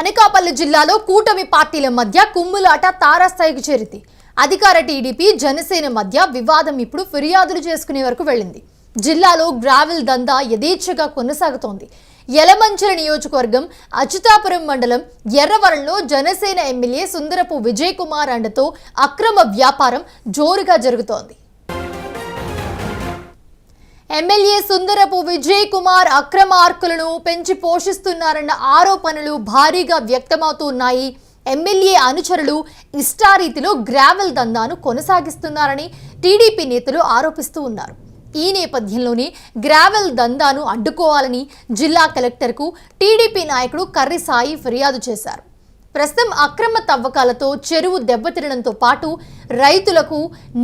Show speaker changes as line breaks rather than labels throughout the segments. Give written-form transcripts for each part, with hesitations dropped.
అనకాపల్లి జిల్లాలో కూటమి పార్టీల మధ్య కుమ్ములాట తారాస్థాయికి చేరింది. అధికార టీడీపీ జనసేన మధ్య వివాదం ఇప్పుడు ఫిర్యాదులు చేసుకునే వరకు వెళ్ళింది. జిల్లాలో గ్రావెల్ దందా యథేచ్ఛగా కొనసాగుతోంది. యలమంచిల నియోజకవర్గం అచ్యుతాపురం మండలం ఎర్రవరంలో జనసేన ఎమ్మెల్యే సుందరపు విజయ్ కుమార్ అండతో అక్రమ వ్యాపారం జోరుగా జరుగుతోంది. ఎమ్మెల్యే సుందరపు విజయ్ కుమార్ అక్రమార్కులను పెంచి పోషిస్తున్నారన్న ఆరోపణలు భారీగా వ్యక్తమవుతున్నాయి. ఎమ్మెల్యే అనుచరులు ఇష్టారీతిలో గ్రావెల్ దందాను కొనసాగిస్తున్నారని టీడీపీ నేతలు ఆరోపిస్తూ ఉన్నారు. ఈ నేపథ్యంలోనే గ్రావెల్ దందాను అడ్డుకోవాలని జిల్లా కలెక్టర్కు టీడీపీ నాయకుడు కర్రి సాయి ఫిర్యాదు చేశారు. ప్రస్తుతం అక్రమ తవ్వకాలతో చెరువు దెబ్బతినడంతో పాటు రైతులకు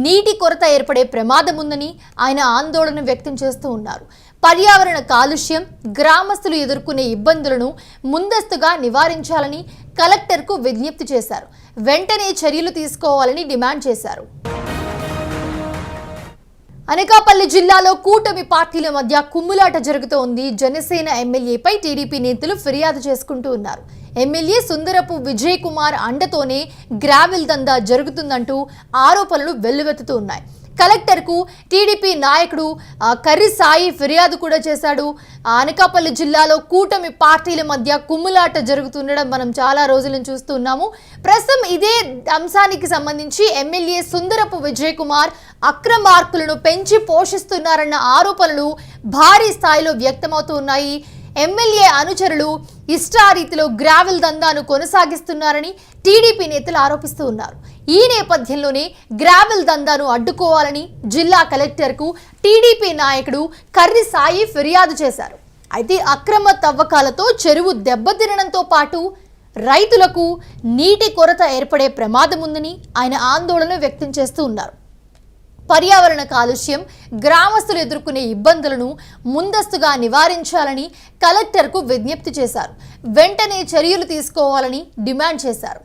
నీటి కొరత ఏర్పడే ప్రమాదం ఉందని ఆయన ఆందోళన వ్యక్తం చేస్తూ ఉన్నారు. పర్యావరణ కాలుష్యం, గ్రామస్తులు ఎదుర్కొనే ఇబ్బందులను ముందస్తుగా నివారించాలని కలెక్టర్కు విజ్ఞప్తి చేశారు. వెంటనే చర్యలు తీసుకోవాలని డిమాండ్ చేశారు. అనకాపల్లి జిల్లాలో కూటమి పార్టీల మధ్య కుమ్ములాట జరుగుతోంది. జనసేన ఎమ్మెల్యేపై టీడీపీ నేతలు ఫిర్యాదు చేసుకుంటూ ఉన్నారు. ఎమ్మెల్యే సుందరపు విజయ్ కుమార్ అండతోనే గ్రావెల్ దందా జరుగుతుందంటూ ఆరోపణలు వెల్లువెత్తుతూ ఉన్నాయి. కలెక్టర్కు టీడీపీ నాయకుడు కర్రి సాయి ఫిర్యాదు కూడా చేశాడు. అనకాపల్లి జిల్లాలో కూటమి పార్టీల మధ్య కుమ్ములాట జరుగుతుండడం మనం చాలా రోజుల నుంచి చూస్తున్నాము. ప్రస్తుతం ఇదే అంశానికి సంబంధించి ఎమ్మెల్యే సుందరపు విజయ్ కుమార్ అక్రమార్కులను పెంచి పోషిస్తున్నారన్న ఆరోపణలు భారీ స్థాయిలో వ్యక్తమవుతూ ఉన్నాయి. ఎమ్మెల్యే అనుచరులు ఇష్టారీతిలో గ్రావెల్ దందాను కొనసాగిస్తున్నారని టీడీపీ నేతలు ఆరోపిస్తూ ఉన్నారు. ఈ నేపథ్యంలోనే గ్రావెల్ దందాను అడ్డుకోవాలని జిల్లా కలెక్టర్కు టీడీపీ నాయకుడు కర్రి సాయి ఫిర్యాదు చేశారు. అయితే అక్రమ తవ్వకాలతో చెరువు దెబ్బతినడంతో పాటు రైతులకు నీటి కొరత ఏర్పడే ప్రమాదం ఉందని ఆయన ఆందోళన వ్యక్తం చేస్తూ ఉన్నారు. పర్యావరణ కాలుష్యం, గ్రామస్తులు ఎదుర్కొనే ఇబ్బందులను ముందస్తుగా నివారించాలని కలెక్టర్కు విజ్ఞప్తి చేశారు. వెంటనే చర్యలు తీసుకోవాలని డిమాండ్ చేశారు.